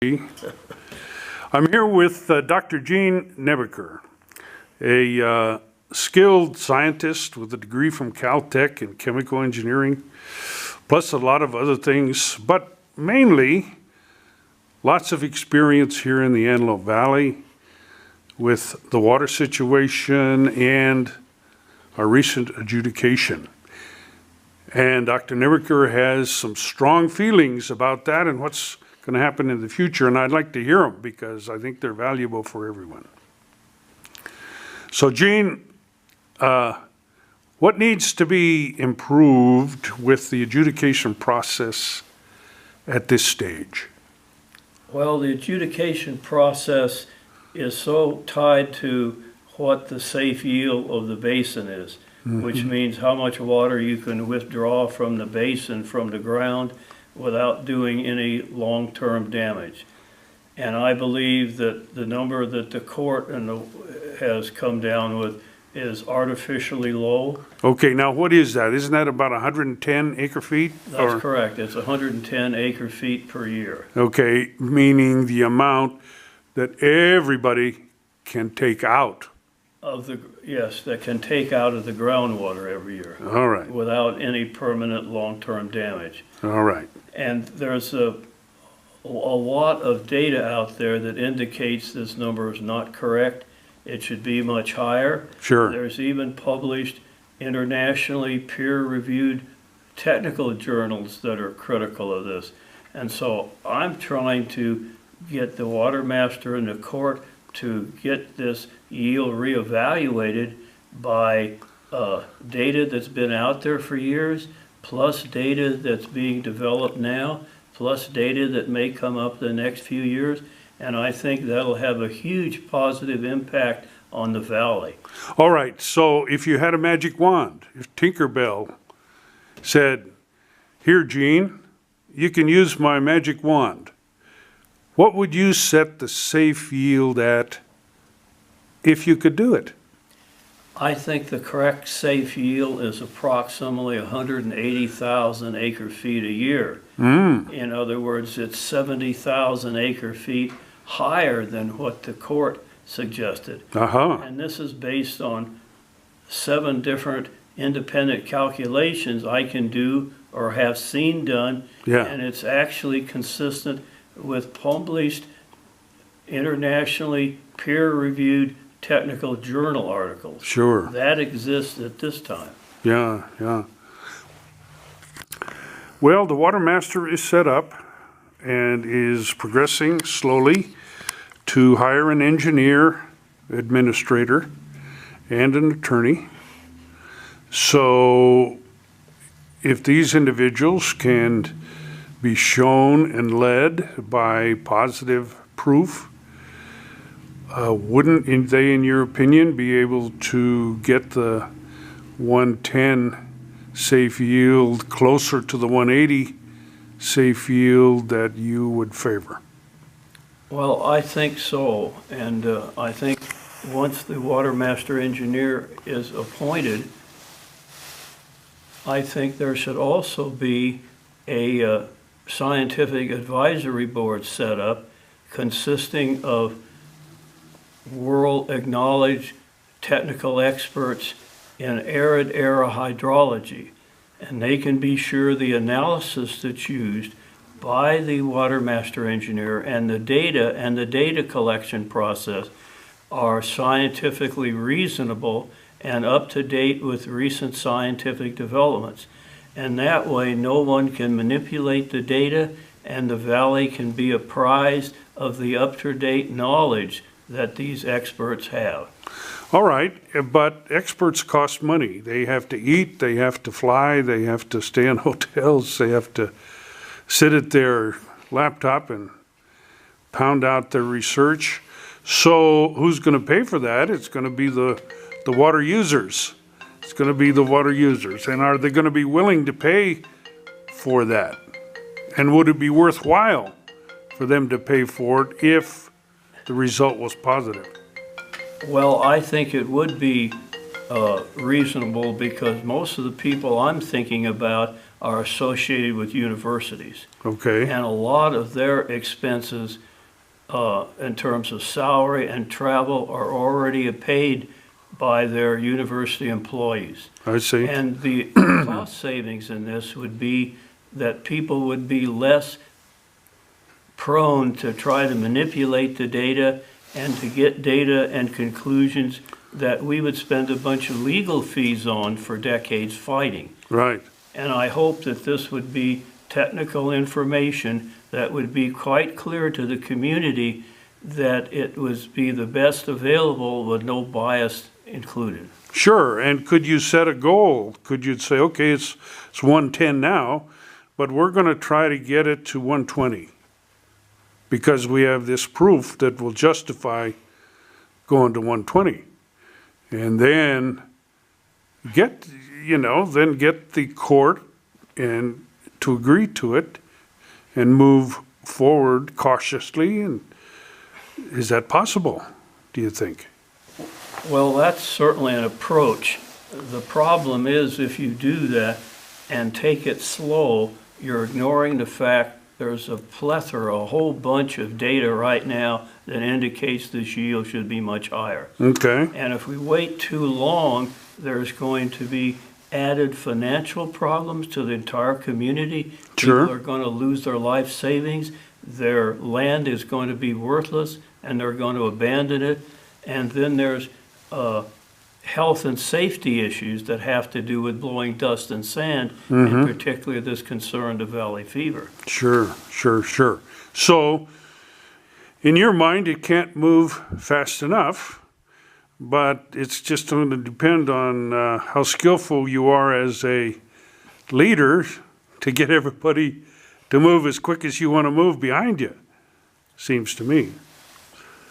I'm here with Dr. Eugene Nebeker, a skilled scientist with a degree from Caltech in chemical engineering, plus a lot of other things, but mainly lots of experience here in the Antelope Valley with the water situation and our recent adjudication. And Dr. Nebeker has some strong feelings about that and what's going to happen in the future, and I'd like to hear them because I think they're valuable for everyone. So, Gene, what needs to be improved with the adjudication process at this stage? Well, the adjudication process is so tied to what the safe yield of the basin is, which means how much water you can withdraw from the basin, from the ground, without doing any long-term damage. And I believe that the number that the court has come down with is artificially low. Okay, now what is that? Isn't that about 110 acre feet? That's correct. It's 110 acre feet per year. Okay, meaning the amount that everybody can take out. Yes, that can take out of the groundwater every year. All right. Without any permanent long-term damage. All right. And there's a lot of data out there that indicates this number is not correct. It should be much higher. Sure. There's even published internationally peer-reviewed technical journals that are critical of this. And so I'm trying to get the Watermaster and the court to get this yield reevaluated by data that's been out there for years, plus data that's being developed now, plus data that may come up the next few years, and I think that'll have a huge positive impact on the valley. All right, so if you had a magic wand, if Tinkerbell said, "Here, Gene, you can use my magic wand," what would you set the safe yield at if you could do it? I think the correct safe yield is approximately 180,000 acre feet a year. In other words, it's 70,000 acre feet higher than what the court suggested. And this is based on 7 different independent calculations I can do or have seen done, and it's actually consistent with published, internationally peer-reviewed technical journal articles. Sure. That exists at this time. Yeah. Well, the Watermaster is set up and is progressing slowly to hire an engineer, administrator, and an attorney. So if these individuals can be shown and led by positive proof, wouldn't they, in your opinion, be able to get the 110 safe yield closer to the 180 safe yield that you would favor? Well, I think so, and I think once the Watermaster engineer is appointed, I think there should also be a scientific advisory board set up consisting of world-acknowledged technical experts in arid era hydrology, and they can be sure the analysis that's used by the Watermaster engineer and the data collection process are scientifically reasonable and up to date with recent scientific developments. And that way no one can manipulate the data and the valley can be apprised of the up-to-date knowledge that these experts have. All right, but experts cost money. They have to eat, they have to fly, they have to stay in hotels, they have to sit at their laptop and pound out their research. So who's going to pay for that? It's going to be the water users. It's going to be the water users. And are they going to be willing to pay for that? And would it be worthwhile for them to pay for it if the result was positive? Well, I think it would be reasonable because most of the people I'm thinking about are associated with universities. Okay, And a lot of their expenses, in terms of salary and travel, are already paid by their university employees. I see. And the cost savings in this would be that people would be less prone to try to manipulate the data and to get data and conclusions that we would spend a bunch of legal fees on for decades fighting. Right. And I hope that this would be technical information that would be quite clear to the community that it would be the best available with no bias included. Sure, and could you set a goal? Could you say, okay, it's 110 now, but we're going to try to get it to 120 because we have this proof that will justify going to 120. And then get the court and to agree to it and move forward cautiously. And is that possible, do you think? Well, that's certainly an approach. The problem is if you do that and take it slow, you're ignoring the fact there's a plethora, a whole bunch of data right now that indicates this yield should be much higher. Okay, And if we wait too long, there's going to be added financial problems to the entire community. Sure. People are going to lose their life savings. Their land is going to be worthless, and they're going to abandon it. And then there's health and safety issues that have to do with blowing dust and sand, and particularly this concern of valley fever. sure. So, in your mind, it can't move fast enough, but it's just going to depend on how skillful you are as a leader to get everybody to move as quick as you want to move behind you, seems to me.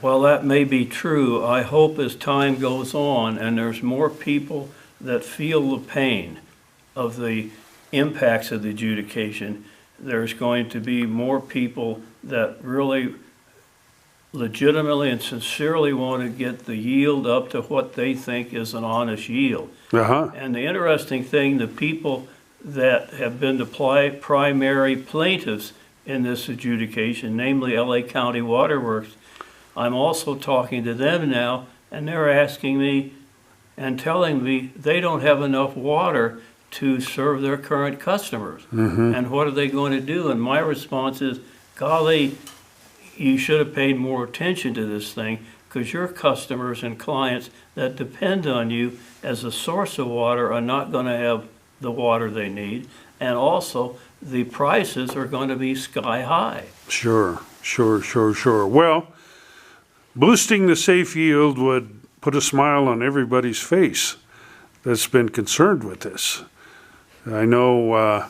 Well, that may be true. I hope as time goes on and there's more people that feel the pain of the impacts of the adjudication, there's going to be more people that really legitimately and sincerely want to get the yield up to what they think is an honest yield. Uh-huh. And the interesting thing, the people that have been the primary plaintiffs in this adjudication, namely LA County Waterworks, I'm also talking to them now, and they're asking me and telling me they don't have enough water to serve their current customers. And what are they going to do? And my response is, golly, you should have paid more attention to this thing, because your customers and clients that depend on you as a source of water are not going to have the water they need. And also, the prices are going to be sky high. Sure. Well, boosting the safe yield would put a smile on everybody's face that's been concerned with this. I know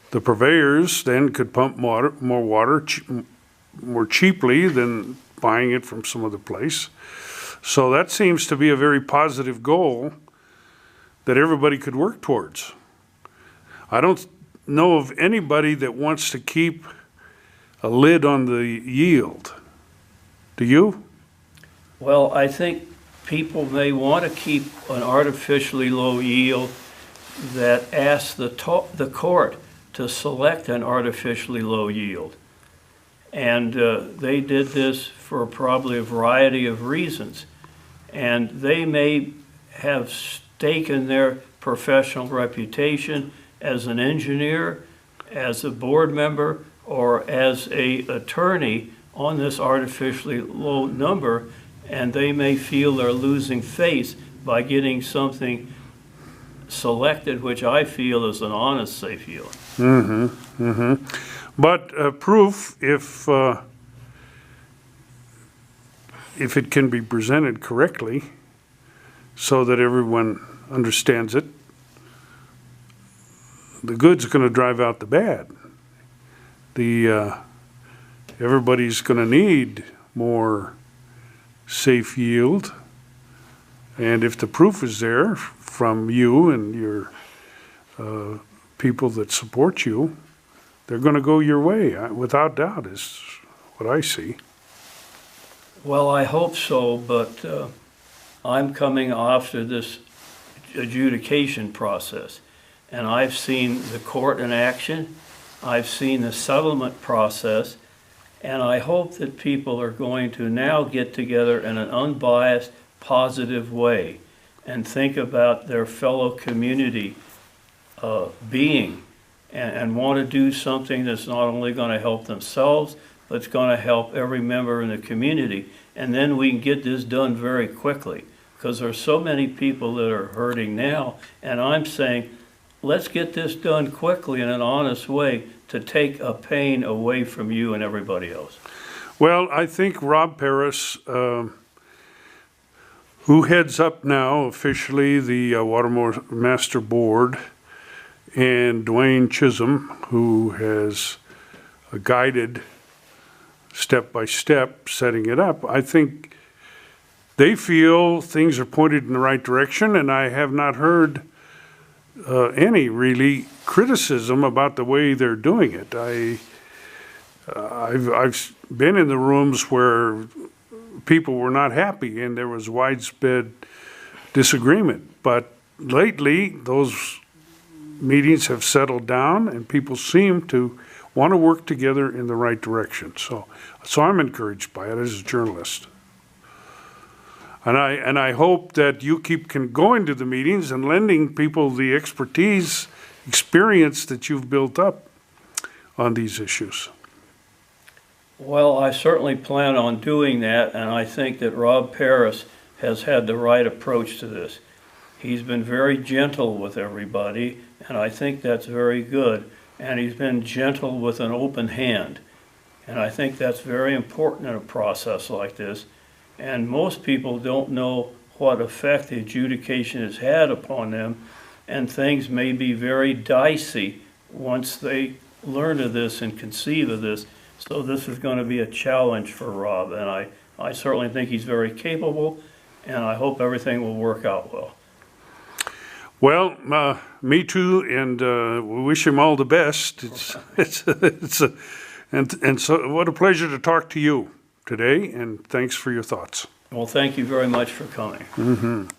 the purveyors then could pump more water more cheaply than buying it from some other place. So that seems to be a very positive goal that everybody could work towards. I don't know of anybody that wants to keep a lid on the yield. Do you? Well, I think people may want to keep an artificially low yield that asks the court to select an artificially low yield. And they did this for probably a variety of reasons. And they may have staken their professional reputation as an engineer, as a board member, or as an attorney on this artificially low number, and they may feel they're losing face by getting something selected, which I feel is an honest safe yield. But proof, if it can be presented correctly so that everyone understands it, the good's going to drive out the bad. Everybody's going to need more safe yield, and if the proof is there from you and your people that support you, they're going to go your way, without doubt, is what I see. Well, I hope so, but I'm coming after this adjudication process. and I've seen the court in action, I've seen the settlement process, and I hope that people are going to now get together in an unbiased, positive way and think about their fellow community being and want to do something that's not only going to help themselves, but it's going to help every member in the community. And then we can get this done very quickly, because there's so many people that are hurting now. And I'm saying, let's get this done quickly in an honest way to take a pain away from you and everybody else. Well, I think Rob Paris, who heads up now officially the Watermaster Board, and Dwayne Chisholm, who has guided step by step setting it up, I think they feel things are pointed in the right direction, and I have not heard any really criticism about the way they're doing it. I've been in the rooms where people were not happy and there was widespread disagreement, but lately those meetings have settled down and people seem to want to work together in the right direction. So I'm encouraged by it as a journalist. And I hope that you keep going to the meetings and lending people the expertise, experience that you've built up on these issues. Well, I certainly plan on doing that, and I think that Rob Paris has had the right approach to this. He's been very gentle with everybody, and I think that's very good. And he's been gentle with an open hand. And I think that's very important in a process like this. And most people don't know what effect the adjudication has had upon them, and things may be very dicey once they learn of this and conceive of this. So this is going to be a challenge for Rob, and I certainly think he's very capable, and I hope everything will work out well. Well, me too, and we wish him all the best. And so what a pleasure to talk to you today, and thanks for your thoughts. Well, thank you very much for coming.